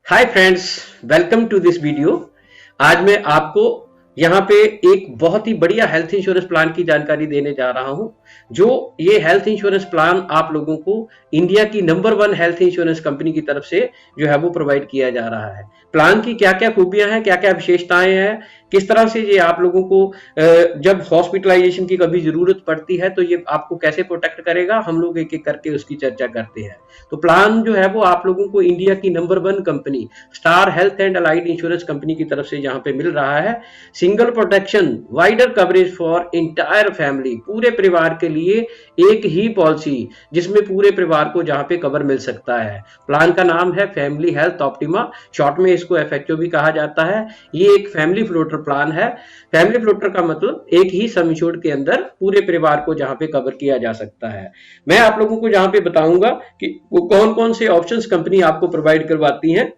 Hi friends, welcome to this video. आज मैं आपको यहाँ पे एक बहुत ही बढ़िया हेल्थ इंश्योरेंस प्लान की जानकारी देने जा रहा हूँ। जो ये हेल्थ इंश्योरेंस प्लान आप लोगों को इंडिया की नंबर 1 हेल्थ इंश्योरेंस कंपनी की तरफ से जो है वो प्रोवाइड किया जा रहा है। प्लान की क्या क्या खूबियां हैं, क्या क्या विशेषताएं हैं, किस तरह से ये आप लोगों को जब हॉस्पिटलाइजेशन की कभी जरूरत पड़ती है तो ये आपको कैसे प्रोटेक्ट करेगा, हम लोग एक एक करके उसकी चर्चा करते हैं। तो प्लान जो है वो आप लोगों को इंडिया की number 1 company star health and allied insurance company की तरफ से यहाँ पे मिल रहा है। Single protection, wider coverage for entire family, पूरे परिवार के लिए एक ही पॉलिसी जिसमें पूरे परिवार को जहाँ पे कवर मिल सकता है। प्लान का नाम है फैमिली हेल्थ ऑप्टिमा, शॉर्ट में इसको एफएचओ भी कहा जाता है। ये एक फैमिली फ्लोटर प्लान है। फैमिली फ्लोटर का मतलब एक ही सम इंश्योर्ड के अंदर पूरे परिवार को जहाँ पे कवर किया जा सकता है। मैं आप लोगों को जहाँ पे बताऊंगा कि वो कौन कौन से ऑप्शंस कंपनी आपको प्रोवाइड करवाती है,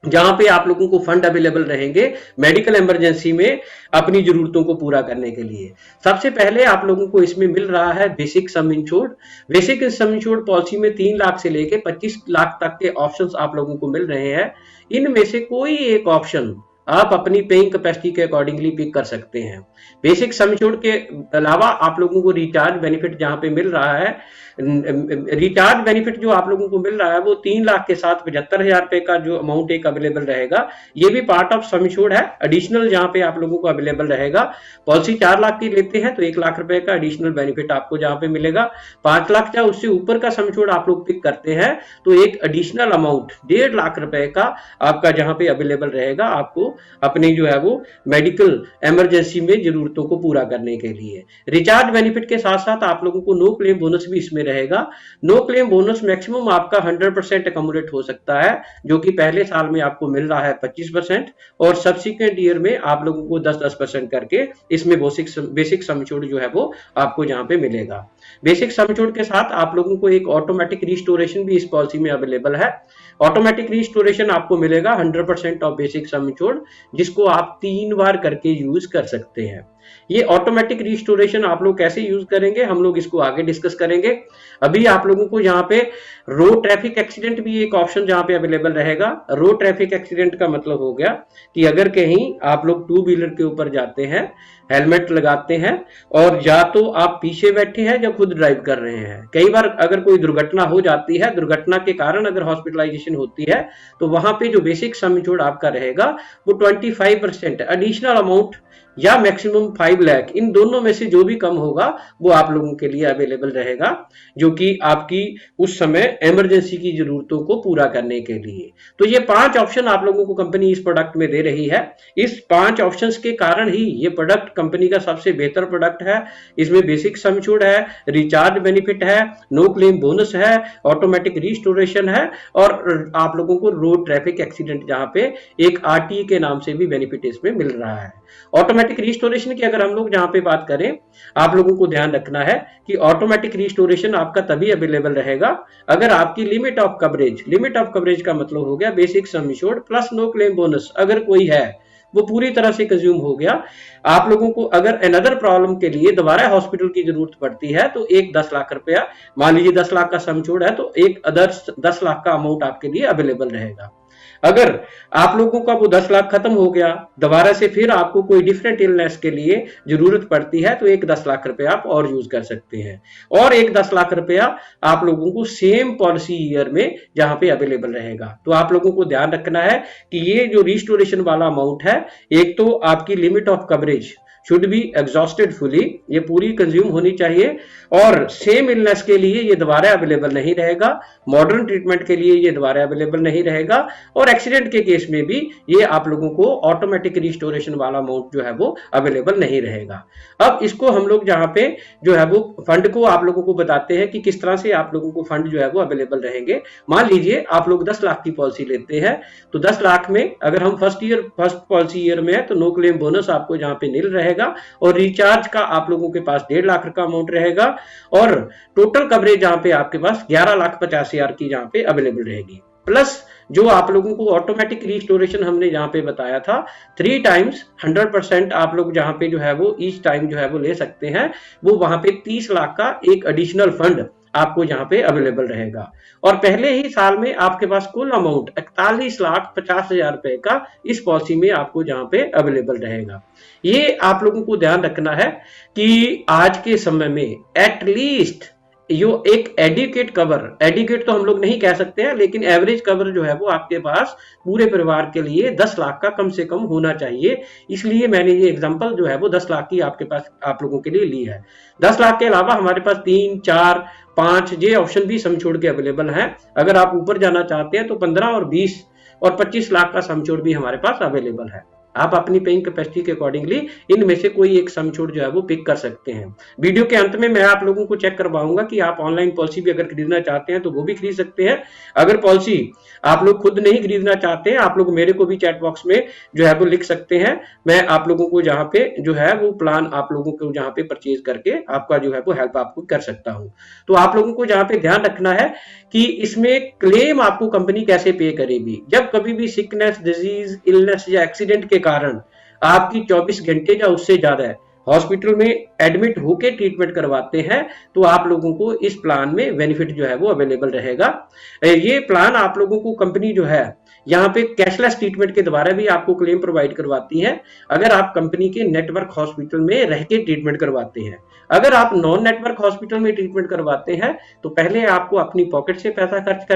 जहां पे आप लोगों को फंड अवेलेबल रहेंगे मेडिकल इमरजेंसी में अपनी जरूरतों को पूरा करने के लिए। सबसे पहले आप लोगों को इसमें मिल रहा है basic sum insured. Basic sum insured policy में 3 लाख से लेके 25 लाख तक के ऑप्शंस आप लोगों को मिल रहे हैं। इनमें से कोई एक ऑप्शन आप अपनी पेइंग कैपेसिटी के अकॉर्डिंगली पिक कर सकते हैं। बेसिक सम इंश्योर्ड के अलावा आप लोगों को रिचार्ज बेनिफिट जहां पे मिल रहा है, रिचार्ज बेनिफिट जो आप लोगों को मिल रहा है वो 3 लाख के साथ 75,000 रुपए का जो अमाउंट एक अवेलेबल रहेगा, ये भी पार्ट ऑफ सम इंश्योर्ड है। एडिशनल जहां पे आप लोगों को अवेलेबल रहेगा। पॉलिसी 4 लाख की लेते हैं तो 1 लाख रुपए का एडिशनल बेनिफिट आपको जहां पे मिलेगा। 5 लाख या उससे ऊपर का सम इंश्योर्ड आप लोग पिक करते हैं तो एक एडिशनल अमाउंट 1.5 लाख रुपए का आपका जहां पे अवेलेबल रहेगा, आपको अपनी जो है वो मेडिकल इमरजेंसी में जरूरतों को पूरा करने के लिए। रिचार्ज बेनिफिट के साथ साथ आप लोगों को नो क्लेम बोनस भी इसमें रहेगा। नो क्लेम बोनस मैक्सिमम आपका 100% अकोमोडेट हो सकता है, जो कि पहले साल में आपको मिल रहा है 25% और सब्सिक्वेंट ईयर में आप लोगों को 10-10% करके इसमें बेसिक सम इंश्योर्ड जो है वो आपको जहां पे मिलेगा। बेसिक सम इंश्योर्ड के साथ आप लोगों को एक ऑटोमेटिक रिस्टोरेशन भी इस पॉलिसी में अवेलेबल है। ऑटोमेटिक रिस्टोरेशन आपको मिलेगा 100% ऑफ बेसिक सम इंश्योर्ड, जिसको आप 3 बार करके यूज कर सकते हैं। ये ऑटोमेटिक रिस्टोरेशन आप लोग कैसे यूज करेंगे, हम लोग इसको आगे डिस्कस करेंगे। अभी आप लोगों को यहाँ पे रोड ट्रैफिक एक्सीडेंट भी एक ऑप्शन जहां पे अवेलेबल रहेगा। रोड ट्रैफिक एक्सीडेंट का मतलब हो गया कि अगर कहीं आप लोग 2 व्हीलर के ऊपर जाते हैं, हेलमेट लगाते हैं और या तो आप पीछे बैठे हैं या खुद ड्राइव कर रहे हैं, कई बार अगर कोई दुर्घटना हो जाती है, दुर्घटना के कारण अगर हॉस्पिटलाइजेशन होती है तो वहां पे जो बेसिक सम इंश्योर्ड आपका रहेगा वो 25% एडिशनल अमाउंट या मैक्सिमम 5 लाख, इन दोनों में से जो भी कम होगा वो आप लोगों के लिए अवेलेबल रहेगा, जो कि आपकी उस समय इमरजेंसी की जरूरतों को पूरा करने के लिए। तो ये 5 ऑप्शन आप लोगों को कंपनी इस प्रोडक्ट में दे रही है। इस 5 ऑप्शंस के कारण ही ये प्रोडक्ट कंपनी का सबसे बेहतर प्रोडक्ट है। इसमें बेसिक सम इंश्योर्ड है, रिचार्ज बेनिफिट है, नो क्लेम बोनस है, ऑटोमेटिक रिस्टोरेशन है और आप लोगों को रोड ट्रैफिक एक्सीडेंट जहां पे एक आरटीए के नाम से भी बेनिफिट इसमें मिल रहा है। ऑटोमेटिक रिस्टोरेशन की अगर हम लोग जहां पे बात करें, आप लोगों को ध्यान रखना है कि ऑटोमेटिक रिस्टोरेशन आपका तभी अवेलेबल रहेगा अगर आपकी लिमिट ऑफ कवरेज का मतलब हो गया basic sum insured plus no claim bonus, अगर कोई है वो पूरी तरह से कंज्यूम हो गया। आप लोगों को अगर अनदर प्रॉब्लम के लिए दोबारा हॉस्पिटल की जरूरत पड़ती है तो एक 10 लाख रुपया, मान लीजिए 10 लाख का सम इंश्योर्ड है तो एक अदर 10 लाख का अमाउंट आपके लिए अवेलेबल रहेगा। अगर आप लोगों का वो 10 लाख खत्म हो गया, दोबारा से फिर आपको कोई डिफरेंट इलनेस के लिए जरूरत पड़ती है तो एक 10 लाख रुपया आप और यूज कर सकते हैं और एक 10 लाख रुपया आप लोगों को सेम पॉलिसी ईयर में जहां पे अवेलेबल रहेगा। तो आप लोगों को ध्यान रखना है कि ये जो रिस्टोरेशन वाला अमाउंट है, एक तो आपकी limit of coverage should be exhausted fully, ये पूरी कंज्यूम होनी चाहिए और सेम इलनेस के लिए ये दोबारा अवेलेबल नहीं रहेगा, मॉडर्न ट्रीटमेंट के लिए ये दोबारा अवेलेबल नहीं रहेगा और एक्सीडेंट के केस में भी ये आप लोगों को ऑटोमेटिक रिस्टोरेशन वाला अमाउंट जो है वो अवेलेबल नहीं रहेगा। अब इसको हम लोग जहां पे जो है वो फंड को आप लोगों को बताते हैं कि किस तरह से आप लोगों को फंड जो है वो अवेलेबल रहेंगे। मान लीजिए आप लोग 10 लाख की पॉलिसी लेते हैं तो 10 लाख में अगर हम फर्स्ट पॉलिसी ईयर में है तो नो क्लेम बोनस आपको जहां पे नील रहेगा और रिचार्ज का आप लोगों के पास 1.5 लाख का अमाउंट रहेगा और टोटल कवरेज जहां पे आपके पास 11,50,000 की जहां पे अवेलेबल रहेगी। प्लस जो आप लोगों को ऑटोमेटिक रिस्टोरेशन हमने जहां पे बताया था 3 टाइम्स 100% आप लोग जहां पे जो है वो ईच टाइम जो है वो ले सकते हैं, वो वहां पे 30 लाख का एक एडिशनल फंड आपको यहाँ पे अवेलेबल रहेगा। और पहले ही साल में आपके पास कुल अमाउंट 41,50,000 रुपए का इस पॉलिसी में आपको यहाँ पे अवेलेबल रहेगा। ये आप लोगों को ध्यान रखना है कि आज के समय में एटलीस्ट यो एक एडिकेट कवर, एडिकेट तो हम लोग नहीं कह सकते हैं, लेकिन एवरेज कवर जो है वो आपके पास पूरे परिवार के लिए 10 लाख का कम से कम होना चाहिए। इसलिए मैंने ये एग्जांपल जो है वो 10 लाख की आपके पास आप लोगों के लिए ली है। 10 लाख के अलावा हमारे पास 3, 4, 5 ये ऑप्शन भी सम छोड़ के अवेलेबल है। अगर आप ऊपर जाना चाहते हैं तो 15 और 20 और 25 लाख का सम छोड़ भी हमारे पास अवेलेबल है। आप अपनी पेइंग कैपेसिटी के अकॉर्डिंगली इनमें से कोई एक सम छोड़ जो है वो पिक कर सकते हैं। वीडियो के अंत में मैं आप लोगों को चेक करवाऊंगा कि आप ऑनलाइन पॉलिसी भी अगर खरीदना चाहते हैं तो वो भी खरीद सकते हैं। अगर पॉलिसी आप लोग खुद नहीं खरीदना चाहते हैं, आप लोग मेरे को भी चैट बॉक्स में जो है वो लिख सकते हैं। मैं आप लोगों को जहाँ पे जो है वो प्लान आप लोगों को जहाँ पे परचेज करके आपका जो है वो हेल्प आपको कर सकता हूँ। तो आप लोगों को जहाँ पे ध्यान रखना है कि इसमें क्लेम आपको कंपनी कैसे पे करेगी। जब कभी भी सिकनेस, डिजीज, इलनेस या एक्सीडेंट के कारण आपकी 24 घंटे या उससे ज्यादा हॉस्पिटल में एडमिट होके ट्रीटमेंट करवाते हैं तो आप लोगों को इस प्लान में बेनिफिट जो है वो अवेलेबल रहेगा। ये प्लान आप लोगों को कंपनी जो है यहाँ पे कैशलेस ट्रीटमेंट के द्वारा भी आपको क्लेम प्रोवाइड करवाती है अगर आप कंपनी के नेटवर्क हॉस्पिटल में रह के ट्रीटमेंट करवाते हैं। अगर आप नॉन नेटवर्क हॉस्पिटल में ट्रीटमेंट करवाते हैं तो पहले आपको अपनी पॉकेट से पैसा खर्च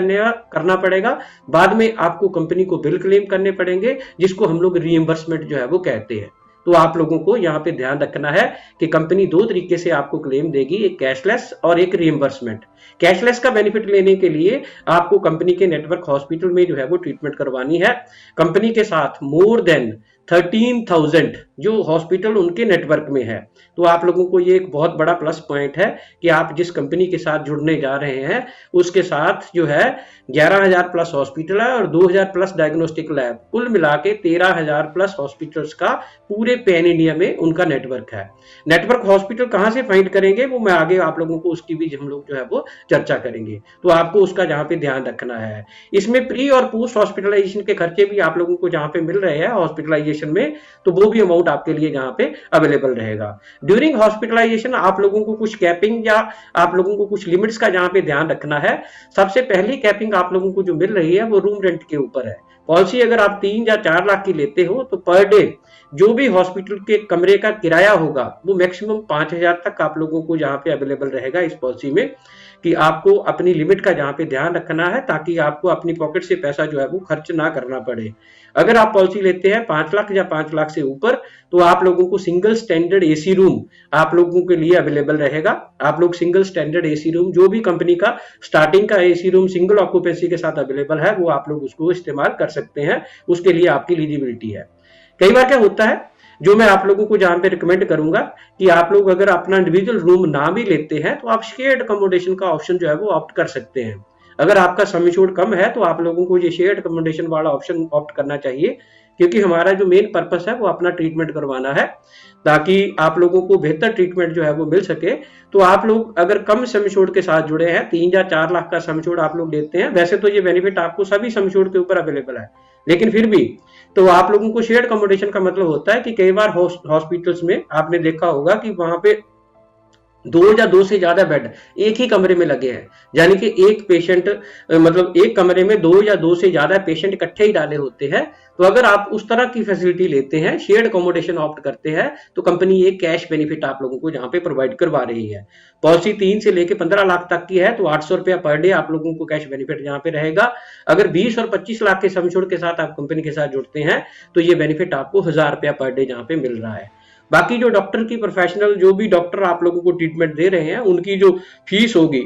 करना पड़ेगा, बाद में आपको कंपनी को बिल क्लेम करने पड़ेंगे जिसको हम लोग रीइंबर्समेंट जो है वो कहते हैं। तो आप लोगों को यहाँ पे ध्यान रखना है कि कंपनी 2 तरीके से आपको क्लेम देगी, एक कैशलेस और एक रीइंबर्समेंट। कैशलेस का बेनिफिट लेने के लिए आपको कंपनी के नेटवर्क हॉस्पिटल में जो है वो ट्रीटमेंट करवानी है। कंपनी के साथ मोर देन 13,000 जो हॉस्पिटल उनके नेटवर्क में है। तो आप लोगों को ये एक बहुत बड़ा प्लस पॉइंट है कि आप जिस कंपनी के साथ जुड़ने जा रहे हैं उसके साथ जो है 11,000 प्लस हॉस्पिटल है और 2,000 प्लस डायग्नोस्टिक लैब, कुल मिला के 13,000 प्लस हॉस्पिटल्स का पूरे पैन इंडिया में उनका नेटवर्क है। नेटवर्क हॉस्पिटल कहाँ से फाइंड करेंगे वो मैं आगे आप लोगों को उसकी भी हम लोग जो है वो चर्चा करेंगे। तो आपको उसका जहाँ पे ध्यान रखना है। इसमें प्री और पोस्ट हॉस्पिटलाइजेशन के खर्चे भी आप लोगों को जहाँ पे मिल रहे हैं हॉस्पिटलाइजेशन में, तो वो भी अमाउंट आपके लिए जहाँ पे अवेलेबल रहेगा। ड्यूरिंग हॉस्पिटलाइजेशन आप लोगों को कुछ कैपिंग या आप लोगों को कुछ लिमिट्स का जहाँ पे ध्यान रखना है। सबसे पहली कैपिंग आप लोगों को जो मिल रही है वो रूम रेंट के ऊपर है। पॉलिसी अगर आप 3 या 4 लाख की लेते हो तो पर डे जो भी हॉस्पिटल के कमरे का किराया होगा वो मैक्सिमम 5,000 तक आप लोगों को यहाँ पे अवेलेबल रहेगा इस पॉलिसी में। कि आपको अपनी लिमिट का जहाँ पे ध्यान रखना है ताकि आपको अपनी पॉकेट से पैसा जो है वो खर्च ना करना पड़े। अगर आप पॉलिसी लेते हैं 5 लाख या 5 लाख से ऊपर तो आप लोगों को सिंगल स्टैंडर्ड एसी रूम आप लोगों के लिए अवेलेबल रहेगा। आप लोग सिंगल स्टैंडर्ड एसी रूम जो भी कंपनी का स्टार्टिंग का एसी रूम सिंगल ऑक्यूपेंसी के साथ अवेलेबल है वो आप लोग उसको इस्तेमाल कर सकते हैं, उसके लिए आपकी एलिजिबिलिटी है। कई बार क्या होता है जो मैं आप लोगों को जहां पे रिकमेंड करूंगा कि आप लोग अगर अपना इंडिविजुअल रूम ना भी लेते हैं तो आप शेयर्ड अकोमोडेशन का ऑप्शन जो है वो ऑप्ट कर सकते हैं। अगर आपका सम एश्योर्ड कम है तो आप लोगों को ये शेयर्ड अकोमोडेशन वाला ऑप्शन ऑप्ट करना चाहिए, क्योंकि हमारा जो मेन पर्पस है वो अपना ट्रीटमेंट करवाना है ताकि आप लोगों को बेहतर ट्रीटमेंट जो है वो मिल सके। तो आप लोग अगर कम सम एश्योर्ड के साथ जुड़े हैं, 3 या 4 लाख का सम एश्योर्ड आप लोग लेते हैं, वैसे तो ये बेनिफिट आपको सभी सम एश्योर्ड के ऊपर अवेलेबल है, लेकिन फिर भी तो आप लोगों को शेयर्ड अकोमोडेशन का मतलब होता है कि कई बार हॉस्पिटल्स में आपने देखा होगा कि वहां पे 2 या 2 से ज्यादा बेड एक ही कमरे में लगे हैं, यानी कि एक पेशेंट मतलब एक कमरे में 2 या 2 से ज्यादा पेशेंट इकट्ठे ही डाले होते हैं। तो अगर आप उस तरह की फैसिलिटी लेते हैं, शेयर्ड अकोमोडेशन ऑप्ट करते हैं, तो कंपनी एक कैश बेनिफिट आप लोगों को जहां पे प्रोवाइड करवा रही है। पॉलिसी 3 से लेके 15 लाख तक की है तो 800 रुपया पर डे आप लोगों को कैश बेनिफिट यहाँ पे रहेगा। अगर 20 और 25 लाख के सम एश्योर्ड के साथ आप कंपनी के साथ जुड़ते हैं तो ये बेनिफिट आपको 1,000 रुपया पर डे जहाँ पे मिल रहा है। बाकी जो डॉक्टर की प्रोफेशनल जो भी डॉक्टर आप लोगों को ट्रीटमेंट दे रहे हैं उनकी जो फीस होगी,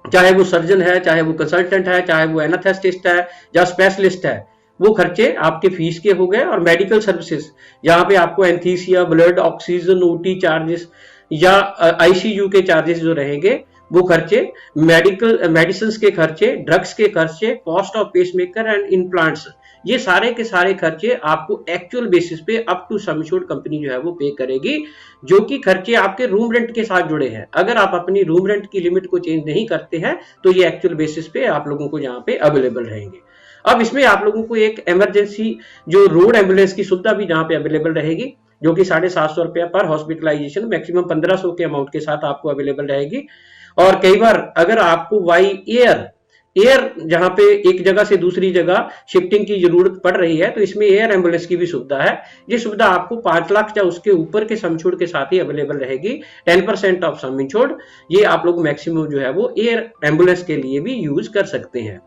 चाहे वो सर्जन है, चाहे वो कंसल्टेंट है, चाहे वो एनास्थेसिस्ट है या स्पेशलिस्ट है, वो खर्चे आपके फीस के हो गए। और मेडिकल सर्विसेज जहां पे आपको एंथीसिया, ब्लड, ऑक्सीजन, ओटी चार्जेस या आईसीयू के चार्जेस जो रहेंगे वो खर्चे, मेडिसिन के खर्चे, ड्रग्स के खर्चे, cost of pacemaker and implants, ये सारे के सारे खर्चे आपको एक्चुअल बेसिस पे up to sum assured company जो है वो पे करेगी, जो कि खर्चे आपके रूम रेंट के साथ जुड़े हैं। अगर आप अपनी रूम रेंट की लिमिट को चेंज नहीं करते हैं तो ये एक्चुअल बेसिस पे आप लोगों को यहाँ पे अवेलेबल रहेंगे। अब इसमें आप लोगों को एक इमरजेंसी जो रोड एम्बुलेंस की सुविधा भी यहाँ पे अवेलेबल रहेगी, जो कि 750 रुपया पर हॉस्पिटलाइजेशन मैक्सिमम 1500 के अमाउंट के साथ आपको अवेलेबल रहेगी। और कई बार अगर आपको बाई एयर एयर जहां पे एक जगह से दूसरी जगह शिफ्टिंग की जरूरत पड़ रही है, तो इसमें एयर एम्बुलेंस की भी सुविधा है। ये सुविधा आपको 5 लाख या उसके ऊपर के सम इंश्योर्ड के साथ ही अवेलेबल रहेगी। 10% ऑफ सम इंश्योर्ड ये आप लोग मैक्सिमम जो है वो एयर एम्बुलेंस के लिए भी यूज कर सकते हैं।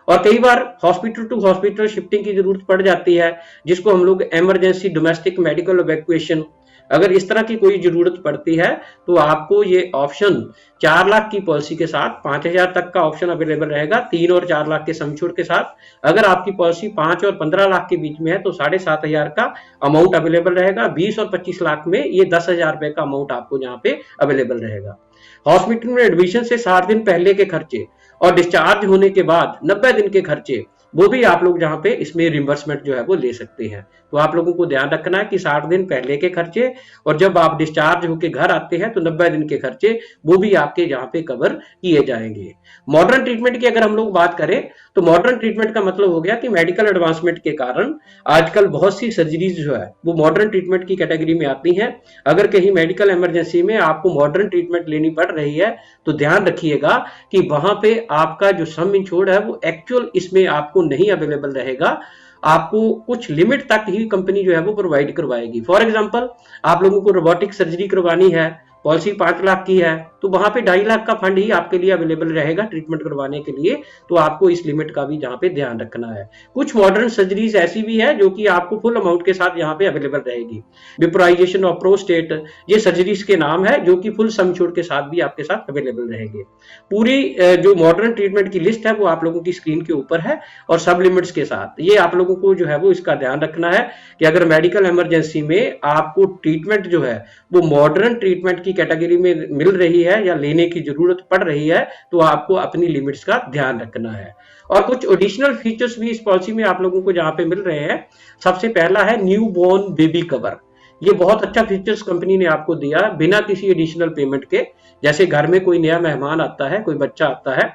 और कई बार हॉस्पिटल टू हॉस्पिटल शिफ्टिंग की जरूरत पड़ जाती है, जिसको हम लोग इमरजेंसी डोमेस्टिक मेडिकल इवैक्यूएशन, अगर इस तरह की कोई जरूरत पड़ती है तो आपको ये ऑप्शन 4 लाख की पॉलिसी के साथ 5,000 तक का ऑप्शन अवेलेबल रहेगा, 3 और 4 लाख के सम इंश्योर्ड के साथ। अगर आपकी पॉलिसी 5 और 15 लाख के बीच में है तो 7,500 का अमाउंट अवेलेबल रहेगा। 20 और 25 लाख में ये 10,000 रुपए का अमाउंट आपको यहाँ पे अवेलेबल रहेगा। हॉस्पिटल में एडमिशन से 60 दिन पहले के खर्चे और डिस्चार्ज होने के बाद 90 दिन के खर्चे, वो भी आप लोग जहां पे इसमें रिम्बर्समेंट जो है वो ले सकते हैं। तो आप लोगों को ध्यान रखना है कि 60 दिन पहले के खर्चे और जब आप डिस्चार्ज होकर घर आते हैं तो 90 दिन के खर्चे वो भी आपके यहाँ पे कवर किए जाएंगे। मॉडर्न ट्रीटमेंट की अगर हम लोग बात करें तो मॉडर्न ट्रीटमेंट का मतलब हो गया कि मेडिकल एडवांसमेंट के कारण आजकल बहुत सी सर्जरीज जो है वो मॉडर्न ट्रीटमेंट की कैटेगरी में आती हैं। अगर कहीं मेडिकल इमरजेंसी में आपको मॉडर्न ट्रीटमेंट लेनी पड़ रही है तो ध्यान रखिएगा कि वहां पे आपका जो सम इंश्योर्ड है वो एक्चुअल इसमें आपको नहीं अवेलेबल रहेगा। आपको कुछ लिमिट तक ही कंपनी जो है वो प्रोवाइड करवाएगी। फॉर एग्जांपल आप लोगों को रोबोटिक सर्जरी करवानी है, पॉलिसी 5 लाख की है, तो वहां पे 2.5 लाख का फंड ही आपके लिए अवेलेबल रहेगा ट्रीटमेंट करवाने के लिए। तो आपको इस लिमिट का भी यहाँ पे ध्यान रखना है। कुछ मॉडर्न सर्जरीज ऐसी भी है जो कि आपको फुल अमाउंट के साथ यहाँ पे अवेलेबल रहेगी। विपराइजेशन ऑफ प्रोस्टेट, ये सर्जरीज के नाम है जो कि फुल सम इंश्योर्ड के साथ भी आपके साथ अवेलेबल रहेंगे। पूरी जो मॉडर्न ट्रीटमेंट की लिस्ट है वो आप लोगों की स्क्रीन के ऊपर है और सब लिमिट्स के साथ। ये आप लोगों को जो है वो इसका ध्यान रखना है कि अगर मेडिकल इमरजेंसी में आपको ट्रीटमेंट जो है वो मॉडर्न ट्रीटमेंट की कैटेगरी में मिल रही है या लेने की जरूरत पड़ रही है तो आपको अपनी लिमिट्स का ध्यान रखना है। और कुछ एडिशनल फीचर्स भी इस पॉलिसी में आप लोगों को जहां पे मिल रहे हैं। सबसे पहला है न्यू बॉर्न बेबी कवर। ये बहुत अच्छा फीचर्स कंपनी ने आपको दिया बिना किसी एडिशनल पेमेंट के। जैसे घर में कोई नया मेहमान आता है, कोई बच्चा आता है,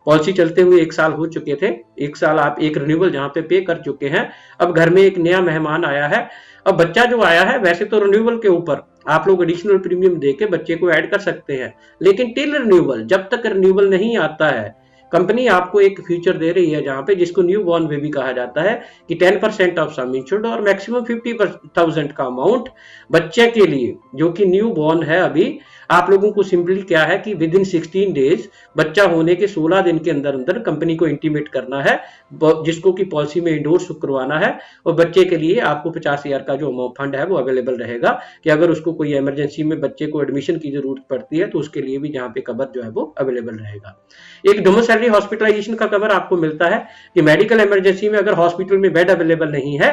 पॉलिसी चलते हुए 1 साल हो चुके थे, 1 साल आप एक रिन्यूअल जहां पे कर चुके हैं, अब घर में एक नया मेहमान आया है। अब बच्चा जो आया है वैसे तो रिन्यूअल के ऊपर आप लोग एडिशनल प्रीमियम देके बच्चे को ऐड कर सकते हैं, लेकिन टिल रिन्यूअल, जब तक रिन्यूअल नहीं आता है, कंपनी आपको एक फीचर दे रही है जहां पे जिसको न्यू बॉर्न बेबी कहा जाता है कि 10% ऑफ सम इंश्योर्ड और मैक्सिमम 50,000 का अमाउंट बच्चे के लिए जो कि न्यू बॉर्न है। अभी आप लोगों को सिंपली क्या है कि विद इन 16 डेज, बच्चा होने के 16 दिन के अंदर अंदर कंपनी को इंटीमेट करना है, जिसको कि पॉलिसी में इंडोर्स करवाना है। और बच्चे के लिए आपको 50,000 का जो अमाउंट फंड है वो अवेलेबल रहेगा कि अगर उसको कोई इमरजेंसी में बच्चे को एडमिशन की जरूरत पड़ती है तो उसके लिए भी जहाँ पे कवर जो है वो अवेलेबल रहेगा। एक डोमिसाइलरी हॉस्पिटलाइजेशन का कवर आपको मिलता है कि मेडिकल इमरजेंसी में अगर हॉस्पिटल में बेड अवेलेबल नहीं है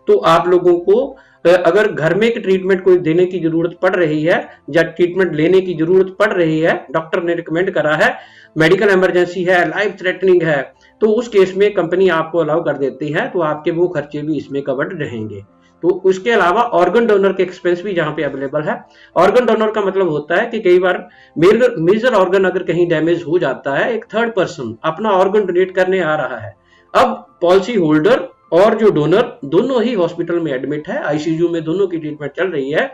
तो आप लोगों को अगर घर में ट्रीटमेंट कोई देने की जरूरत पड़ रही है या ट्रीटमेंट लेने की जरूरत पड़ रही है, डॉक्टर ने रिकमेंड करा है, मेडिकल इमरजेंसी है, लाइफ थ्रेटनिंग है, तो उस केस में कंपनी आपको अलाउ कर देती है, तो आपके वो खर्चे भी इसमें कवर्ड रहेंगे। तो उसके अलावा ऑर्गन डोनर के एक्सपेंस भी जहां पे अवेलेबल है। ऑर्गन डोनर का मतलब होता है कि कई बार मेजर ऑर्गन अगर कहीं डैमेज हो जाता है, एक थर्ड पर्सन अपना ऑर्गन डोनेट करने आ रहा है, अब पॉलिसी होल्डर और जो डोनर दोनों ही हॉस्पिटल में एडमिट है, आईसीयू में दोनों की ट्रीटमेंट चल रही है,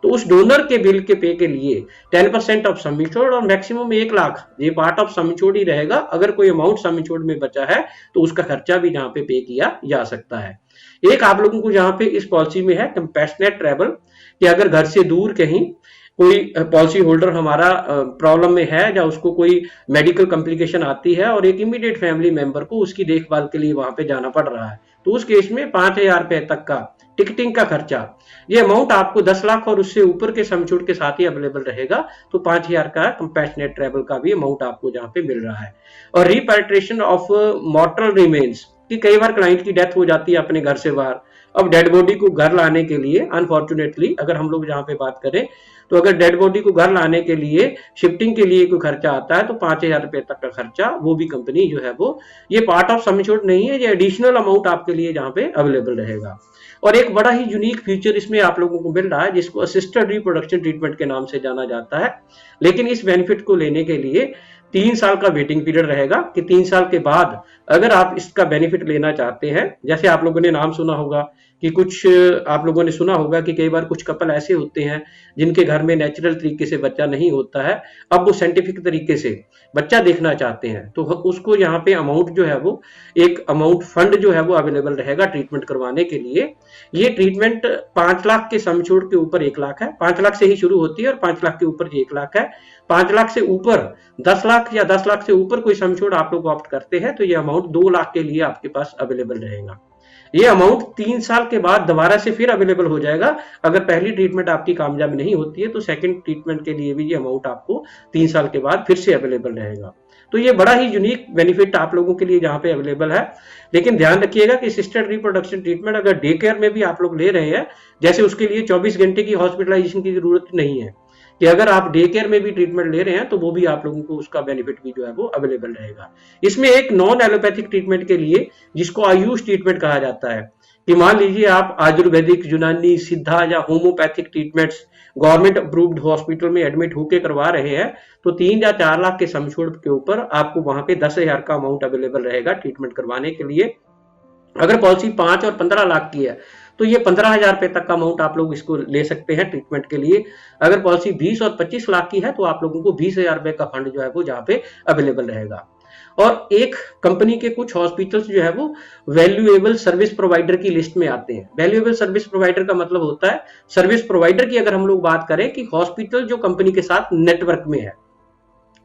तो उस डोनर के बिल के पे के लिए 10% ऑफ सम इंश्योर्ड और मैक्सिमम 1 लाख ये पार्ट ऑफ सम इंश्योर्ड ही रहेगा। अगर कोई अमाउंट सम इंश्योर्ड में बचा है तो उसका खर्चा भी यहाँ पे किया जा सकता है। एक आप लोगों को यहाँ पे इस पॉलिसी में है कंपैशनेट ट्रैवल, कि अगर घर से दूर कहीं कोई पॉलिसी होल्डर हमारा प्रॉब्लम में है या उसको कोई मेडिकल कॉम्प्लिकेशन आती है और एक इमीडिएट फैमिली मेंबर को उसकी देखभाल के लिए वहां पे जाना पड़ रहा है, तो उस केस में 5,000 रुपए तक का टिकटिंग का खर्चा, ये अमाउंट आपको 10 लाख और उससे ऊपर के सम इंश्योर्ड के साथ ही अवेलेबल रहेगा। तो 5,000 का कंपैशनेट ट्रैवल का भी अमाउंट आपको जहां पे मिल रहा है। और रिपैट्रिएशन ऑफ मॉर्टल रिमेन्स, कि कई बार क्लाइंट की डेथ हो जाती है अपने घर से बाहर, अब डेड बॉडी को घर लाने के लिए अनफॉर्चुनेटली अगर हम लोग जहां पे बात करें तो अगर डेड बॉडी को घर लाने के लिए शिफ्टिंग के लिए कोई खर्चा आता है तो 5,000 रुपए तक का खर्चा वो भी कंपनी जो है वो, ये पार्ट ऑफ सम इंश्योर्ड नहीं है, ये एडिशनल अमाउंट आपके लिए जहां पे अवेलेबल रहेगा। और एक बड़ा ही यूनिक फीचर इसमें आप लोगों को मिल रहा है जिसको असिस्टेड रिप्रोडक्शन ट्रीटमेंट के नाम से जाना जाता है। लेकिन इस बेनिफिट को लेने के लिए 3 साल का वेटिंग पीरियड रहेगा कि 3 साल के बाद अगर आप इसका बेनिफिट लेना चाहते हैं, जैसे आप लोगों ने नाम सुना होगा कि कुछ आप लोगों ने सुना होगा कि कई बार कुछ कपल ऐसे होते हैं जिनके घर में नेचुरल तरीके से बच्चा नहीं होता है, अब वो साइंटिफिक तरीके से बच्चा देखना चाहते हैं, तो उसको यहाँ पे अमाउंट जो है वो एक अमाउंट फंड जो है वो अवेलेबल रहेगा ट्रीटमेंट करवाने के लिए। ये ट्रीटमेंट 5 लाख के सम छोड़ के ऊपर 1 लाख है, 5 लाख से ही शुरू होती है और 5 लाख के ऊपर 1 लाख है। 5 लाख से ऊपर 10 लाख या 10 लाख से ऊपर कोई सम छोड़ आप लोग ऑप्ट करते हैं तो ये अमाउंट 2 लाख के लिए आपके पास अवेलेबल रहेगा। ये अमाउंट 3 साल के बाद दोबारा से फिर अवेलेबल हो जाएगा। अगर पहली ट्रीटमेंट आपकी कामयाब नहीं होती है तो सेकंड ट्रीटमेंट के लिए भी ये अमाउंट आपको 3 साल के बाद फिर से अवेलेबल रहेगा। तो ये बड़ा ही यूनिक बेनिफिट आप लोगों के लिए यहाँ पे अवेलेबल है। लेकिन ध्यान रखिएगा कि असिस्टेड रिप्रोडक्शन ट्रीटमेंट अगर डे केयर में भी आप लोग ले रहे हैं, जैसे उसके लिए 24 घंटे की हॉस्पिटलाइजेशन की जरूरत नहीं है, कि अगर आप डे केयर में भी ट्रीटमेंट ले रहे हैं तो वो भी आप लोगों को उसका बेनिफिट भी जो है वो अवेलेबल रहेगा। इसमें एक नॉन एलोपैथिक ट्रीटमेंट के लिए, जिसको आयुष ट्रीटमेंट कहा जाता है, कि मान लीजिए आप आयुर्वेदिक, यूनानी, सिद्धा या homeopathic treatments government approved hospital में एडमिट होकर करवा रहे हैं, तो 3 या 4 लाख के समछोड़ के ऊपर आपको वहां पे 10,000 का अमाउंट अवेलेबल रहेगा ट्रीटमेंट करवाने के लिए। अगर पॉलिसी 5 और 15 लाख की है तो ये 15,000 रुपए तक का अमाउंट आप लोग इसको ले सकते हैं ट्रीटमेंट के लिए। अगर पॉलिसी 20 और 25 लाख की है तो आप लोगों को 20,000 रुपए का फंड जो है वो जहाँ पे अवेलेबल रहेगा। और एक कंपनी के कुछ हॉस्पिटल्स जो है वो वैल्यूएबल सर्विस प्रोवाइडर की लिस्ट में आते हैं। वैल्यूएबल सर्विस प्रोवाइडर का मतलब होता है, सर्विस प्रोवाइडर की अगर हम लोग बात करें कि हॉस्पिटल जो कंपनी के साथ नेटवर्क में है।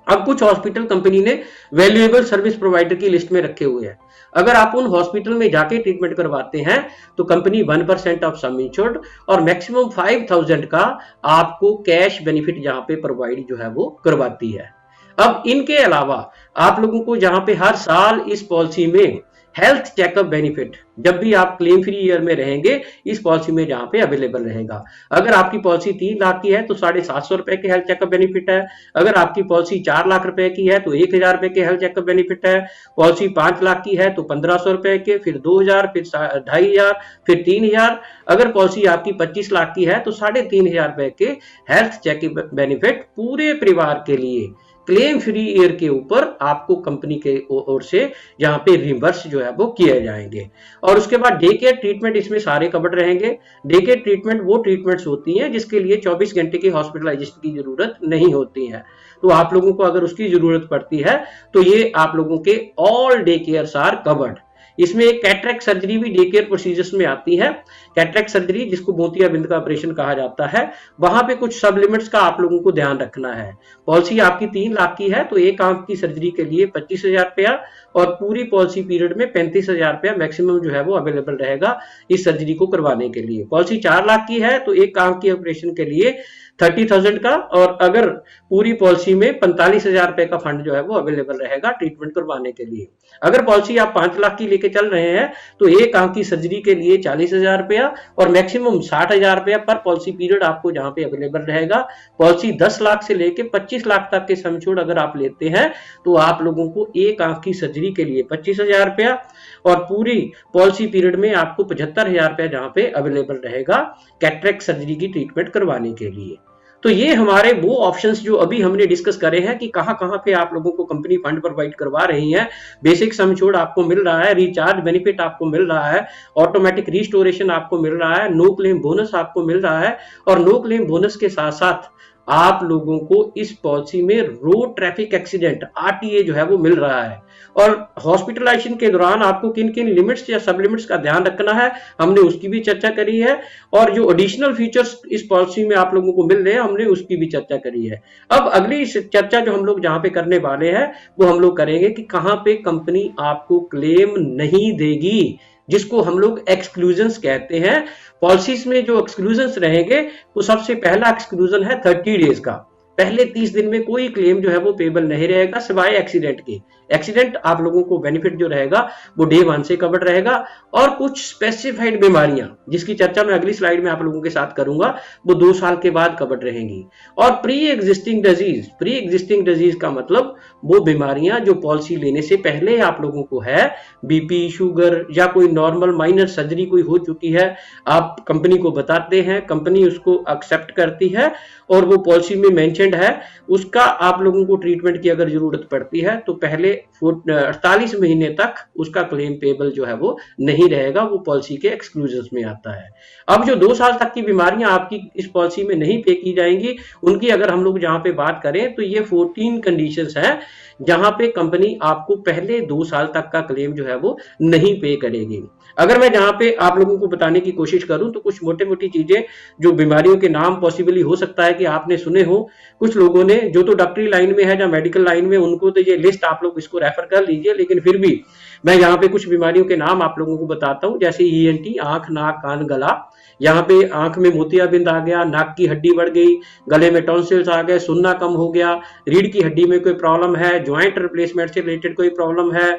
अब कुछ हॉस्पिटल कंपनी ने वैल्यूएबल सर्विस प्रोवाइडर की लिस्ट में रखे हुए हैं। अगर आप उन हॉस्पिटल में जाके ट्रीटमेंट करवाते हैं तो कंपनी 1% ऑफ सम इंश्योर्ड और मैक्सिमम 5,000 का आपको कैश बेनिफिट यहाँ पे प्रोवाइड जो है वो करवाती है। अब इनके अलावा आप लोगों को जहां पे हर साल इस पॉलिसी में हेल्थ चेकअप बेनिफिट, जब भी आप क्लेम फ्री ईयर में रहेंगे, इस पॉलिसी में जहां पे अवेलेबल रहेगा। अगर आपकी पॉलिसी 3 लाख की है तो 750 रुपए के हेल्थ चेकअप बेनिफिट है। अगर आपकी पॉलिसी 4 लाख रुपए की है तो 1,000 रुपए के हेल्थ चेकअप बेनिफिट है। पॉलिसी 5 लाख की है तो 1,500 रुपए के, फिर 2,000, फिर 2,500, फिर 3,000। अगर पॉलिसी आपकी 25 लाख की है तो 3,500 रुपए के हेल्थ चेकअप बेनिफिट पूरे परिवार के लिए क्लेम फ्री ईयर के ऊपर आपको कंपनी के ओर से यहाँ पे रिवर्स जो है वो किए जाएंगे। और उसके बाद डे केयर ट्रीटमेंट इसमें सारे कवर्ड रहेंगे। डे केयर ट्रीटमेंट वो ट्रीटमेंट्स होती हैं जिसके लिए 24 घंटे की हॉस्पिटलाइजेशन की जरूरत नहीं होती है। तो आप लोगों को अगर उसकी जरूरत पड़ती है तो ये आप लोगों के all day cares are covered. इसमें एक कैटरेक्ट सर्जरी भी डे केयर प्रोसीजर्स में आती है। कैटरेक्ट सर्जरी, जिसको मोतियाबिंद का ऑपरेशन कहा जाता है, वहां पे कुछ सब लिमिट्स का आप लोगों को ध्यान रखना है। पॉलिसी आपकी 3 लाख की है तो एक आंख की सर्जरी के लिए 25,000 रुपया और पूरी पॉलिसी पीरियड में 35,000 रुपया मैक्सिमम जो है वो अवेलेबल रहेगा इस सर्जरी को करवाने के लिए। पॉलिसी 4 लाख की है तो एक आंख की ऑपरेशन के लिए 30,000 का, और अगर पूरी पॉलिसी में 45,000 रुपए का फंड जो है वो अवेलेबल रहेगा ट्रीटमेंट करवाने के लिए। अगर पॉलिसी आप 5 लाख की लेके चल रहे हैं तो एक आंख की सर्जरी के लिए 40,000 रुपया और मैक्सिमम 60,000 रुपया पर पॉलिसी पीरियड आपको जहां पे अवेलेबल रहेगा। पॉलिसी 10 लाख से लेके 25 लाख तक के समझौड़ अगर आप लेते हैं तो आप लोगों को एक आंख की सर्जरी के लिए 25,000 रुपया और पूरी पॉलिसी पीरियड में आपको 75,000 रुपया जहां पे अवेलेबल रहेगा कैटरेक्ट सर्जरी की ट्रीटमेंट करवाने के लिए। तो ये हमारे वो ऑप्शंस जो अभी हमने डिस्कस करे हैं कि कहां कहां पे आप लोगों को कंपनी फंड प्रोवाइड करवा रही है। बेसिक सम इंश्योर्ड आपको मिल रहा है, रिचार्ज बेनिफिट आपको मिल रहा है, ऑटोमेटिक रिस्टोरेशन आपको मिल रहा है, नो क्लेम बोनस आपको मिल रहा है, और नो क्लेम बोनस के साथ साथ आप लोगों को इस पॉलिसी में रोड ट्रैफिक एक्सीडेंट RTA जो है वो मिल रहा है। और हॉस्पिटलाइजेशन के दौरान आपको किन किन लिमिट्स या सब लिमिट्स का ध्यान रखना है, हमने उसकी भी चर्चा करी है। और जो एडिशनल फीचर्स इस पॉलिसी में आप लोगों को मिल रहे हैं, हमने उसकी भी चर्चा करी है। अब अगली चर्चा जो हम लोग जहां पे करने वाले हैं वो हम लोग करेंगे कि कहां पे कंपनी आपको क्लेम नहीं देगी, जिसको हम लोग एक्सक्लूजन्स कहते हैं। पॉलिसीज में जो एक्सक्लूजन्स रहेंगे वो सबसे पहला एक्सक्लूजन है 30 डेज का। पहले 30 दिन में कोई क्लेम जो है वो पेबल नहीं रहेगा सिवाय एक्सीडेंट के। एक्सीडेंट आप लोगों को बेनिफिट जो रहेगा वो डे 1 से कवर्ड रहेगा। और कुछ स्पेसिफाइड बीमारियां जिसकी चर्चा मैं अगली स्लाइड में आप लोगों के साथ करूंगा वो 2 साल के बाद कवर्ड रहेंगी। और प्री एग्जिस्टिंग डिजीज का मतलब वो बीमारियां जो पॉलिसी लेने से पहले आप लोगों को है, बीपी, शुगर या कोई नॉर्मल माइनर सर्जरी कोई हो चुकी है, आप कंपनी को बताते हैं, कंपनी उसको एक्सेप्ट करती है और वो पॉलिसी में मेंशन पेशेंट है उसका आप लोगों को ट्रीटमेंट की अगर जरूरत पड़ती है तो पहले 48 महीने तक उसका क्लेम पेबल जो है वो नहीं रहेगा, वो पॉलिसी के एक्सक्लूजन में आता है। अब जो 2 साल तक की बीमारियां आपकी इस पॉलिसी में नहीं पे की जाएंगी, उनकी अगर हम लोग जहां पे बात करें तो ये 14 कंडीशंस है जहां पे कंपनी आपको पहले 2 साल तक का क्लेम जो है वो नहीं पे करेगी। अगर मैं जहां पे आप लोगों को बताने की कोशिश करूं तो कुछ मोटी मोटी चीजें, जो बीमारियों के नाम पॉसिबली हो सकता है कि आपने सुने हो, कुछ लोगों ने जो तो डॉक्टरी लाइन में है या मेडिकल लाइन में, उनको तो ये लिस्ट आप लोग इसको रेफर कर लीजिए, लेकिन फिर भी मैं यहाँ पे कुछ बीमारियों के नाम आप लोगों को बताता हूं, जैसे ईएनटी, आंख नाक कान गला। यहाँ पे आंख में मोतियाबिंद आ गया, नाक की हड्डी बढ़ गई, गले में टॉन्सिल्स आ गए, सुनना कम हो गया, रीढ़ की हड्डी में कोई प्रॉब्लम है, ज्वाइंट रिप्लेसमेंट से रिलेटेड कोई प्रॉब्लम है,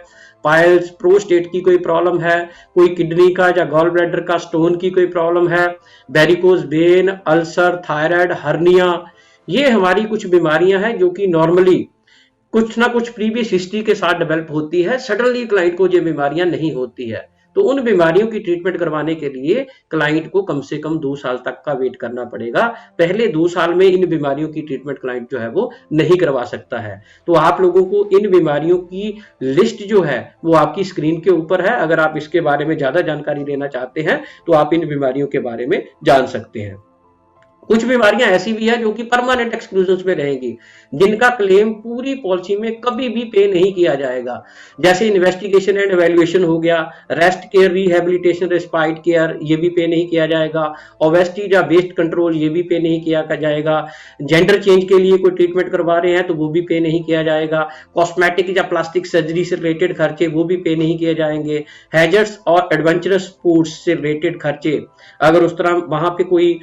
पाइल्स, प्रोस्टेट की कोई प्रॉब्लम है, कोई किडनी का या गॉल ब्लैडर का स्टोन की कोई प्रॉब्लम है, varicose vein, ulcer, thyroid, hernia, ये हमारी कुछ बीमारियां हैं जो कि नॉर्मली कुछ ना कुछ प्रीवियस हिस्ट्री के साथ डेवलप होती है। सडनली क्लाइंट को ये बीमारियां नहीं होती है, तो उन बीमारियों की ट्रीटमेंट करवाने के लिए क्लाइंट को कम से कम 2 साल तक का वेट करना पड़ेगा। पहले 2 साल में इन बीमारियों की ट्रीटमेंट क्लाइंट जो है वो नहीं करवा सकता है। तो आप लोगों को इन बीमारियों की लिस्ट जो है वो आपकी स्क्रीन के ऊपर है। अगर आप इसके बारे में ज्यादा जानकारी लेना चाहते हैं तो आप इन बीमारियों के बारे में जान सकते हैं। कुछ बीमारियां ऐसी भी है जो कि परमानेंट एक्सक्लूजन में रहेंगी, जिनका क्लेम पूरी पॉलिसी में कभी भी पे नहीं किया जाएगा, जैसे इन्वेस्टिगेशन एंड एवेल्युएशन हो गया, rest care, rehabilitation, respite care, ये भी पे नहीं किया जाएगा, ओबेसिटी या वेस्ट कंट्रोल, ये भी पे नहीं किया जाएगा, जेंडर चेंज के लिए कोई ट्रीटमेंट करवा रहे हैं तो वो भी पे नहीं किया जाएगा, कॉस्मेटिक या प्लास्टिक सर्जरी से रिलेटेड खर्चे वो भी पे नहीं किए जाएंगे, हैजर्ड्स और एडवेंचरस स्पोर्ट्स से रिलेटेड खर्चे, अगर उस तरह वहां पे कोई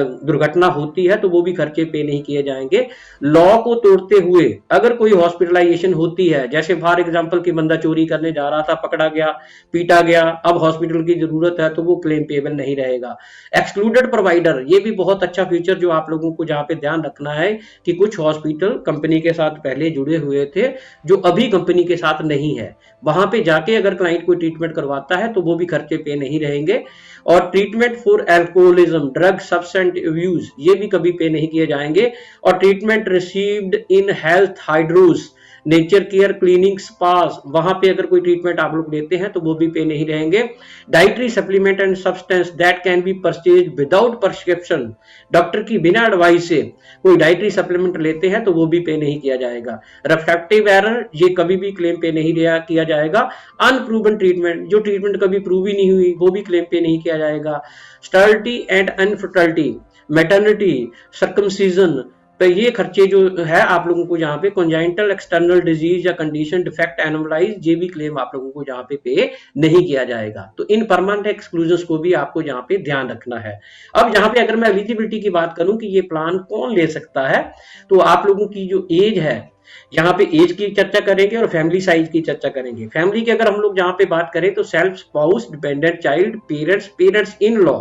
दुर्घटना होती है तो वो भी खर्चे पे नहीं किए जाएंगे। लॉ को तोड़ते हुए अगर कोई हॉस्पिटलाइजेशन होती है, जैसे फॉर एग्जांपल कि बंदा चोरी करने जा रहा था, पकड़ा गया, पीटा गया, अब हॉस्पिटल की जरूरत है, तो वो क्लेम पेबल नहीं रहेगा। एक्सक्लूडेड प्रोवाइडर, ये भी बहुत अच्छा फीचर जो आप लोगों को जहां पे ध्यान रखना है कि कुछ हॉस्पिटल कंपनी के साथ पहले जुड़े हुए थे जो अभी कंपनी के साथ नहीं है, वहां पे जाके अगर क्लाइंट कोई ट्रीटमेंट करवाता है तो वो भी खर्चे पे नहीं रहेंगे। और treatment for alcoholism, drug substance use, ये भी कभी पे नहीं किए जाएंगे। और treatment received in health hydros, nature care, cleaning, spas, वहां पे अगर कोई ट्रीटमेंट आप लोग लेते हैं तो वो भी पे नहीं रहेंगे। Dietary supplement and substance that can be purchase without prescription, doctor की बिना एडवाइस से कोई डाइटरी सप्लीमेंट लेते हैं तो वो भी पे नहीं किया जाएगा। रिफ्रैक्टिव एरर, ये कभी भी क्लेम पे नहीं किया जाएगा। अनप्रूवन ट्रीटमेंट, जो ट्रीटमेंट कभी प्रूव ही नहीं हुई वो भी क्लेम पे नहीं किया जाएगा। स्टर्लिटी एंड अनफर्टिलिटी, मैटरनिटी, सर्कमसीजन, तो ये खर्चे जो है आप लोगों को यहाँ पे कॉन्जेनिटल एक्सटर्नल डिजीज या कंडीशन, डिफेक्ट, एनोमलाइज, ये भी क्लेम आप लोगों को यहाँ पे नहीं किया जाएगा। तो इन परमानेंट एक्सक्लूजन्स को भी आपको यहाँ पे ध्यान रखना है। अब यहाँ पे अगर मैं एलिजिबिलिटी की बात करूं कि ये प्लान कौन ले सकता है, तो आप लोगों की जो एज है, यहाँ पे एज की चर्चा करेंगे और फैमिली साइज की चर्चा करेंगे। फैमिली की अगर हम लोग यहाँ पे बात करें तो self, spouse, dependent child, parents, parents in law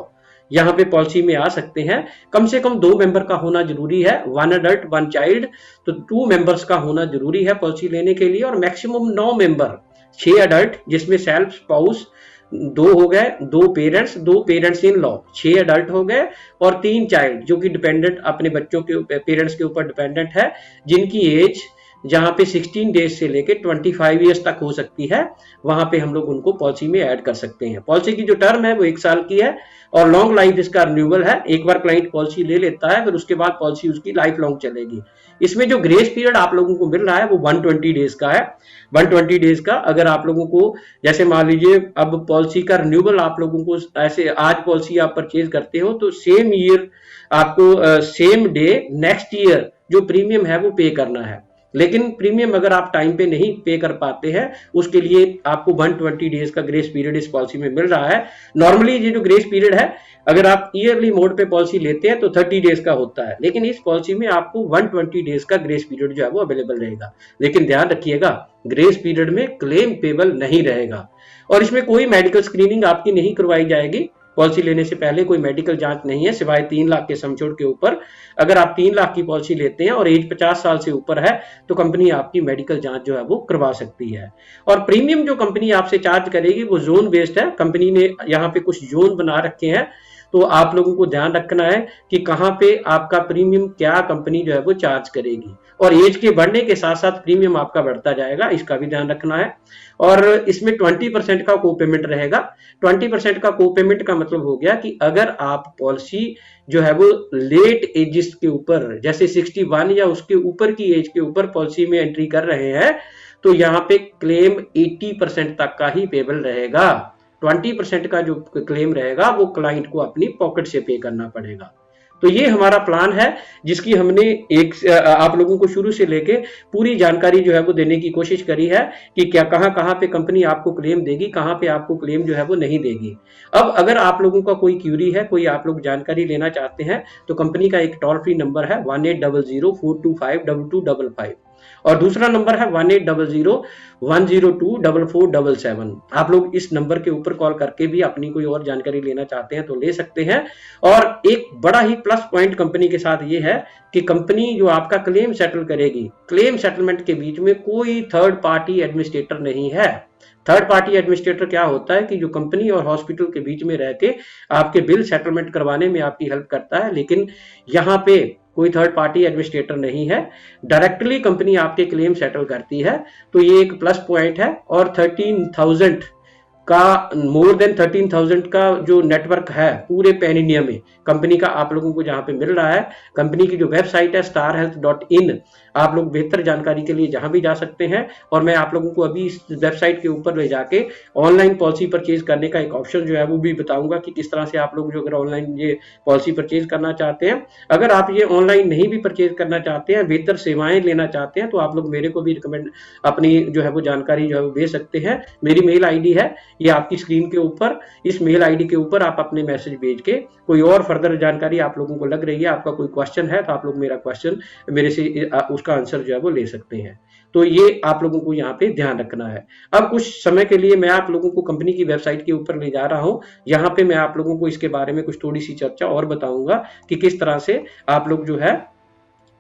यहाँ पे पॉलिसी में आ सकते हैं। कम से कम 2 मेंबर का होना जरूरी है, 1 अडल्ट 1 चाइल्ड, तो 2 मेंबर्स का होना जरूरी है पॉलिसी लेने के लिए। और मैक्सिमम 9 मेंबर, 6 अडल्ट जिसमें सेल्फ, स्पाउस 2 हो गए, 2 parents, 2 parents in law, 6 adult हो गए, और 3 चाइल्ड जो कि डिपेंडेंट, अपने बच्चों के पेरेंट्स के ऊपर डिपेंडेंट है, जिनकी एज जहां पे 16 डेज से लेके 25 ईयर्स तक हो सकती है, वहां पे हम लोग उनको पॉलिसी में ऐड कर सकते हैं। पॉलिसी की जो टर्म है वो 1 साल की है और लॉन्ग लाइफ इसका रिन्यूअल है। एक बार क्लाइंट पॉलिसी ले लेता है फिर उसके बाद पॉलिसी उसकी लाइफ लॉन्ग चलेगी। इसमें जो ग्रेस पीरियड आप लोगों को मिल रहा है वो 120 डेज का है। 120 डेज का अगर आप लोगों को, जैसे मान लीजिए अब पॉलिसी का रिन्यूअल आप लोगों को, ऐसे आज पॉलिसी आप परचेज करते हो तो सेम ईयर आपको सेम डे नेक्स्ट ईयर जो प्रीमियम है वो पे करना है। लेकिन प्रीमियम अगर आप टाइम पे नहीं पे कर पाते हैं, उसके लिए आपको 120 डेज का ग्रेस पीरियड इस पॉलिसी में मिल रहा है। नॉर्मली ये जो ग्रेस पीरियड है, अगर आप ईयरली मोड पे पॉलिसी लेते हैं तो 30 डेज का होता है, लेकिन इस पॉलिसी में आपको 120 डेज का ग्रेस पीरियड जो है वो अवेलेबल रहेगा। लेकिन ध्यान रखिएगा, ग्रेस पीरियड में क्लेम पेबल नहीं रहेगा और इसमें कोई मेडिकल स्क्रीनिंग आपकी नहीं करवाई जाएगी। पॉलिसी लेने से पहले कोई मेडिकल जांच नहीं है, सिवाय 3 लाख के सम छोड़ के ऊपर। अगर आप 3 लाख की पॉलिसी लेते हैं और एज 50 साल से ऊपर है तो कंपनी आपकी मेडिकल जांच जो है वो करवा सकती है। और प्रीमियम जो कंपनी आपसे चार्ज करेगी वो जोन बेस्ड है। कंपनी ने यहाँ पे कुछ जोन बना रखे हैं, तो आप लोगों को ध्यान रखना है कि कहाँ पे आपका प्रीमियम क्या कंपनी जो है वो चार्ज करेगी, और एज के बढ़ने के साथ साथ प्रीमियम आपका बढ़ता जाएगा, इसका भी ध्यान रखना है। और इसमें 20% का को पेमेंट रहेगा। 20% का को पेमेंट का मतलब हो गया कि अगर आप पॉलिसी जो है वो लेट एजिस के ऊपर, जैसे 61 या उसके ऊपर की एज के ऊपर पॉलिसी में एंट्री कर रहे हैं, तो यहाँ पे क्लेम 80% तक का ही पेबल रहेगा। 20% का जो क्लेम रहेगा वो क्लाइंट को अपनी पॉकेट से पे करना पड़ेगा। तो ये हमारा प्लान है, जिसकी हमने आप लोगों को शुरू से लेके पूरी जानकारी जो है वो देने की कोशिश करी है कि क्या कहाँ कहाँ पे कंपनी आपको क्लेम देगी, कहाँ पे आपको क्लेम जो है वो नहीं देगी। अब अगर आप लोगों का कोई क्यूरी है, कोई आप लोग जानकारी लेना चाहते हैं, तो कंपनी का एक टोल फ्री नंबर है 1800-425-2255, और दूसरा नंबर है 1800-102-4477। आप लोग इस नंबर के ऊपर कॉल करके भी अपनी कोई और जानकारी लेना चाहते हैं तो ले सकते हैं। और एक बड़ा ही प्लस पॉइंट कंपनी के साथ ये है कि कंपनी जो आपका क्लेम सेटल करेगी, क्लेम सेटलमेंट के बीच में कोई थर्ड पार्टी एडमिनिस्ट्रेटर नहीं है। थर्ड पार्टी एडमिनिस्ट्रेटर क्या होता है कि जो कंपनी और हॉस्पिटल के बीच में रह के आपके बिल सेटलमेंट करवाने में आपकी हेल्प करता है, लेकिन यहाँ पे कोई थर्ड पार्टी एडमिनिस्ट्रेटर नहीं है, डायरेक्टली कंपनी आपके क्लेम सेटल करती है। तो ये एक प्लस पॉइंट है। और 13,000 का, मोर देन 13,000 का जो नेटवर्क है पूरे पैन इंडिया में कंपनी का आप लोगों को जहां पे मिल रहा है। कंपनी की जो वेबसाइट है starhealth.in, आप लोग बेहतर जानकारी के लिए जहां भी जा सकते हैं। और मैं आप लोगों को अभी इस वेबसाइट के ऊपर ले जाके ऑनलाइन पॉलिसी परचेज करने का एक ऑप्शन जो है वो भी बताऊंगा कि किस तरह से आप लोग जो अगर ऑनलाइन ये पॉलिसी परचेज करना चाहते हैं, अगर आप ये ऑनलाइन नहीं भी परचेज करना चाहते हैं, बेहतर सेवाएं लेना चाहते हैं, तो आप लोग मेरे को भी रिकमेंड अपनी जो है वो जानकारी जो है वो भेज सकते हैं। मेरी मेल आईडी है ये आपकी स्क्रीन के ऊपर, इस मेल आईडी के ऊपर आप अपने मैसेज भेज के कोई और फर्दर जानकारी आप लोगों को लग रही है, आपका कोई क्वेश्चन है, तो आप लोग मेरा क्वेश्चन मेरे से उसका आंसर जो है वो ले सकते हैं। तो ये आप लोगों को यहाँ पे ध्यान रखना है। अब कुछ समय के लिए मैं आप लोगों को कंपनी की वेबसाइट के ऊपर ले जा रहा हूँ। यहाँ पे मैं आप लोगों को इसके बारे में कुछ थोड़ी सी चर्चा और बताऊंगा कि किस तरह से आप लोग जो है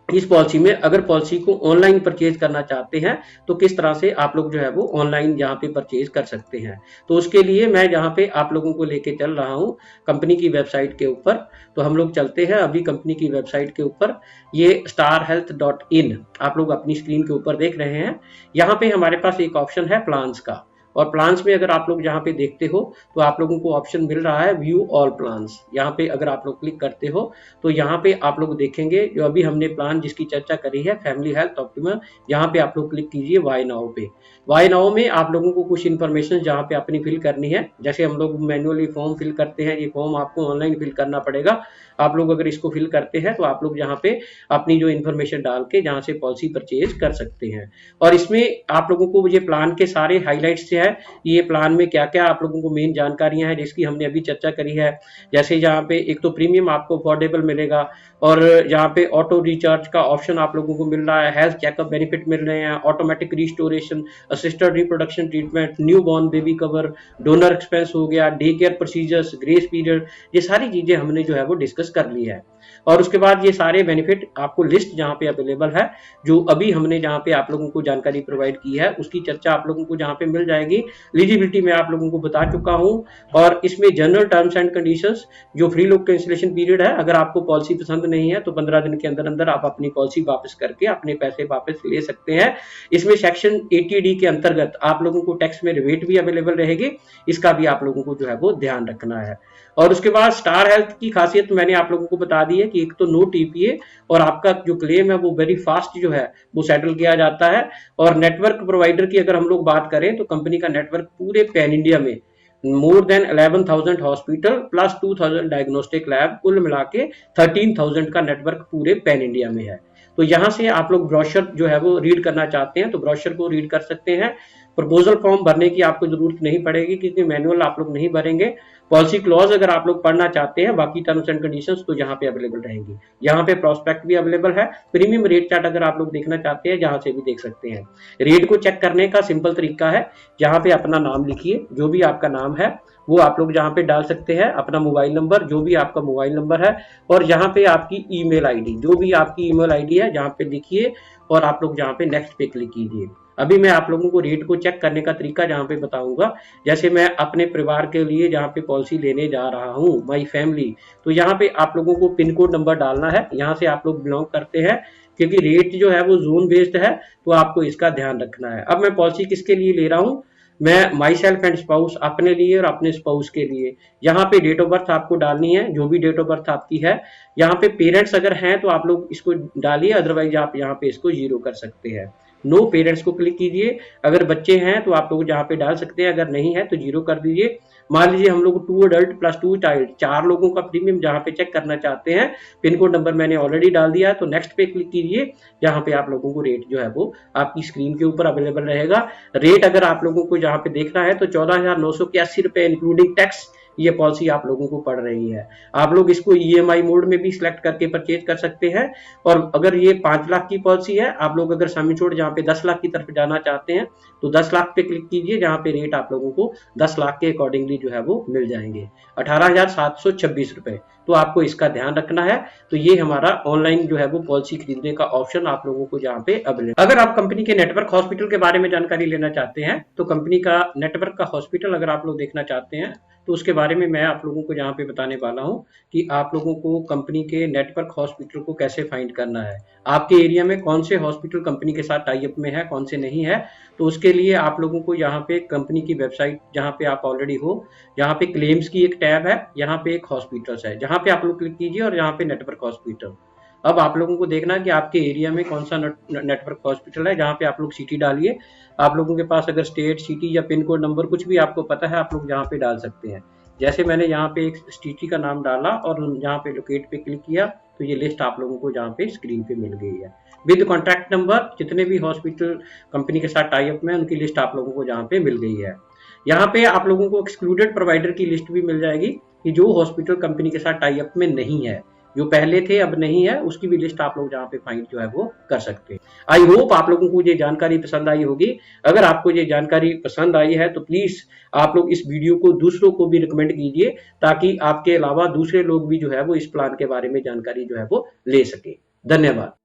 इस पॉलिसी में, अगर पॉलिसी को ऑनलाइन परचेज करना चाहते हैं तो किस तरह से आप लोग जो है वो ऑनलाइन यहाँ पे परचेज कर सकते हैं। तो उसके लिए मैं यहाँ पे आप लोगों को लेके चल रहा हूँ कंपनी की वेबसाइट के ऊपर। तो हम लोग चलते हैं अभी कंपनी की वेबसाइट के ऊपर। ये starhealth.in आप लोग अपनी स्क्रीन के ऊपर देख रहे हैं। यहाँ पे हमारे पास एक ऑप्शन है प्लान्स का, और प्लान्स में अगर आप लोग यहाँ पे देखते हो तो आप लोगों को ऑप्शन मिल रहा है व्यू ऑल प्लान्स। यहाँ पे अगर आप लोग क्लिक करते हो तो यहाँ पे आप लोग देखेंगे जो अभी हमने प्लान जिसकी चर्चा करी है फैमिली हेल्थ ऑप्टिमा, यहाँ पे आप लोग क्लिक कीजिए वाई नाउ पे। वाई नाउ में आप लोगों को कुछ इन्फॉर्मेशन जहाँ पे अपनी फिल करनी है, जैसे हम लोग मैन्युअली फॉर्म फिल करते हैं, ये फॉर्म आपको ऑनलाइन फिल करना पड़ेगा। आप लोग अगर इसको फिल करते हैं तो आप लोग यहाँ पे अपनी जो इन्फॉर्मेशन डाल के जहाँ से पॉलिसी परचेज कर सकते हैं। और इसमें आप लोगों को ये प्लान के सारे हाईलाइट्स से है, ये प्लान में क्या क्या आप लोगों को मेन जानकारियां हैं जिसकी हमने अभी चर्चा करी है। जैसे यहाँ पे एक तो प्रीमियम आपको अफोर्डेबल मिलेगा, और यहाँ पे ऑटो रिचार्ज का ऑप्शन आप लोगों को मिल रहा है, हेल्थ चेकअप बेनिफिट मिल रहे हैं, automatic restoration, assisted reproduction treatment, new born baby cover, donor expense हो गया, day care procedures, grace period, ये सारी चीजें हमने जो है वो डिस्कस कर ली है। और उसके बाद ये सारे बेनिफिट आपको लिस्ट जहाँ पे अवेलेबल है, जो अभी हमने जहाँ पे आप लोगों को जानकारी प्रोवाइड की है उसकी चर्चा आप लोगों को जहाँ पे मिल जाएगी। एलिजिबिलिटी में आप लोगों को बता चुका हूँ, और इसमें जनरल टर्म्स एंड कंडीशंस, जो फ्री लुक कैंसिलेशन पीरियड है, अगर आपको पॉलिसी पसंद नहीं है तो 15 दिन के अंदर अंदर आप अपनी पॉलिसी वापस करके अपने पैसे वापस ले सकते हैं। इसमें सेक्शन 80D के अंतर्गत आप लोगों को टैक्स में रिबेट भी अवेलेबल रहेगी, इसका भी आप लोगों को जो है वो ध्यान रखना है। और उसके बाद स्टार हेल्थ की खासियत मैंने आप लोगों को बता दी है कि एक तो नो टीपीए, और आपका जो क्लेम है वो वेरी फास्ट जो है वो सेटल किया जाता है। और नेटवर्क प्रोवाइडर की अगर हम लोग बात करें तो कंपनी का नेटवर्क पूरे पैन इंडिया में more than 11,000 hospital plus 2,000 diagnostic lab, कुल मिला के 13,000 का नेटवर्क पूरे पैन इंडिया में है। तो यहाँ से आप लोग ब्रोशर जो है वो रीड करना चाहते हैं तो ब्रोशर को रीड कर सकते हैं। प्रपोजल फॉर्म भरने की आपको जरूरत नहीं पड़ेगी क्योंकि मैनुअल आप लोग नहीं भरेंगे। पॉलिसी क्लॉज अगर आप लोग पढ़ना चाहते हैं, बाकी टर्म्स एंड कंडीशंस तो यहाँ पे अवेलेबल रहेंगी। यहाँ पे प्रोस्पेक्ट भी अवेलेबल है। प्रीमियम रेट चार्ट अगर आप लोग देखना चाहते हैं जहाँ से भी देख सकते हैं। रेट को चेक करने का सिंपल तरीका है, यहाँ पे अपना नाम लिखिए, जो भी आपका नाम है वो आप लोग जहाँ पे डाल सकते हैं, अपना मोबाइल नंबर, जो भी आपका मोबाइल नंबर है, और यहाँ पे आपकी ईमेल आईडी, जो भी आपकी ईमेल आईडी है जहाँ पे लिखिए, और आप लोग जहाँ पे नेक्स्ट पे क्लिक कीजिए। अभी मैं आप लोगों को रेट को चेक करने का तरीका जहाँ पे बताऊंगा। जैसे मैं अपने परिवार के लिए जहाँ पे पॉलिसी लेने जा रहा हूँ, माई फैमिली, तो यहाँ पे आप लोगों को पिन कोड नंबर डालना है, यहाँ से आप लोग बिलोंग करते हैं, क्योंकि रेट जो है वो जोन बेस्ड है, तो आपको इसका ध्यान रखना है। अब मैं पॉलिसी किसके लिए ले रहा हूँ, मैं माई सेल्फ एंड स्पाउस, अपने लिए और अपने स्पाउस के लिए। यहाँ पे डेट ऑफ बर्थ आपको डालनी है, जो भी डेट ऑफ बर्थ आपकी है। यहाँ पे पेरेंट्स अगर हैं तो आप लोग इसको डालिए, अदरवाइज आप यहाँ पे इसको जीरो कर सकते हैं। नो पेरेंट्स को क्लिक कीजिए। अगर बच्चे हैं तो आप लोग यहाँ पे डाल सकते हैं, अगर नहीं है तो जीरो कर दीजिए। मान लीजिए हम लोग 2 अडल्ट प्लस 2 चाइल्ड, 4 लोगों का प्रीमियम जहाँ पे चेक करना चाहते हैं, पिन कोड नंबर मैंने ऑलरेडी डाल दिया है, तो नेक्स्ट पे क्लिक कीजिए। जहाँ पे आप लोगों को रेट जो है वो आपकी स्क्रीन के ऊपर अवेलेबल रहेगा। रेट अगर आप लोगों को जहाँ पे देखना है तो 14,981 रुपए इंक्लूडिंग टैक्स ये पॉलिसी आप लोगों को पड़ रही है। आप लोग इसको ईएमआई मोड में भी सिलेक्ट करके परचेज कर सकते हैं। और अगर ये 5 लाख की पॉलिसी है, आप लोग अगर सम इंश्योर्ड जहाँ पे 10 लाख की तरफ जाना चाहते हैं तो 10 लाख पे क्लिक कीजिए, जहाँ पे रेट आप लोगों को 10 लाख के अकॉर्डिंगली जो है वो मिल जाएंगे, 18,726 रुपए। तो आपको इसका ध्यान रखना है। तो ये हमारा ऑनलाइन जो है वो पॉलिसी खरीदने का ऑप्शन आप लोगों को यहाँ पे अवेलेबल। अगर आप कंपनी के नेटवर्क हॉस्पिटल के बारे में जानकारी लेना चाहते हैं, तो कंपनी का नेटवर्क का हॉस्पिटल अगर आप लोग देखना चाहते हैं तो उसके बारे में मैं आप लोगों को यहाँ पे बताने वाला हूँ कि आप लोगों को कंपनी के नेटवर्क हॉस्पिटल को कैसे फाइंड करना है। आपके एरिया में कौन से हॉस्पिटल कंपनी के साथ टाई अप में है, कौन से नहीं है। तो उसके लिए आप लोगों को यहाँ पे कंपनी की वेबसाइट जहाँ पे आप ऑलरेडी हो, यहाँ पे क्लेम्स की एक टैब है, यहाँ पे एक हॉस्पिटल्स है, जहाँ पे आप लोग क्लिक कीजिए और यहाँ पे नेटवर्क हॉस्पिटल। अब आप लोगों को देखना है कि आपके एरिया में कौन सा नेटवर्क हॉस्पिटल है, जहाँ पे आप लोग सिटी डालिए। आप लोगों के पास अगर स्टेट, सिटी या पिन कोड नंबर कुछ भी आपको पता है, आप लोग यहाँ पे डाल सकते हैं। जैसे मैंने यहाँ पे एक सिटी का नाम डाला और यहाँ पे लोकेट पे क्लिक किया, तो ये लिस्ट आप लोगों को यहाँ पे स्क्रीन पे मिल गई है विद कॉन्टैक्ट नंबर। जितने भी हॉस्पिटल कंपनी के साथ टाई अप में उनकी लिस्ट आप लोगों को यहाँ पे मिल गई है। यहाँ पे आप लोगों को एक्सक्लूडेड प्रोवाइडर की लिस्ट भी मिल जाएगी कि जो हॉस्पिटल कंपनी के साथ टाई अप में नहीं है, जो पहले थे अब नहीं है, उसकी भी लिस्ट आप लोग जहाँ पे फाइंड जो है वो कर सकते हैं। आई होप आप लोगों को ये जानकारी पसंद आई होगी। अगर आपको ये जानकारी पसंद आई है तो प्लीज आप लोग इस वीडियो को दूसरों को भी रिकमेंड कीजिए, ताकि आपके अलावा दूसरे लोग भी जो है वो इस प्लान के बारे में जानकारी जो है वो ले सके। धन्यवाद।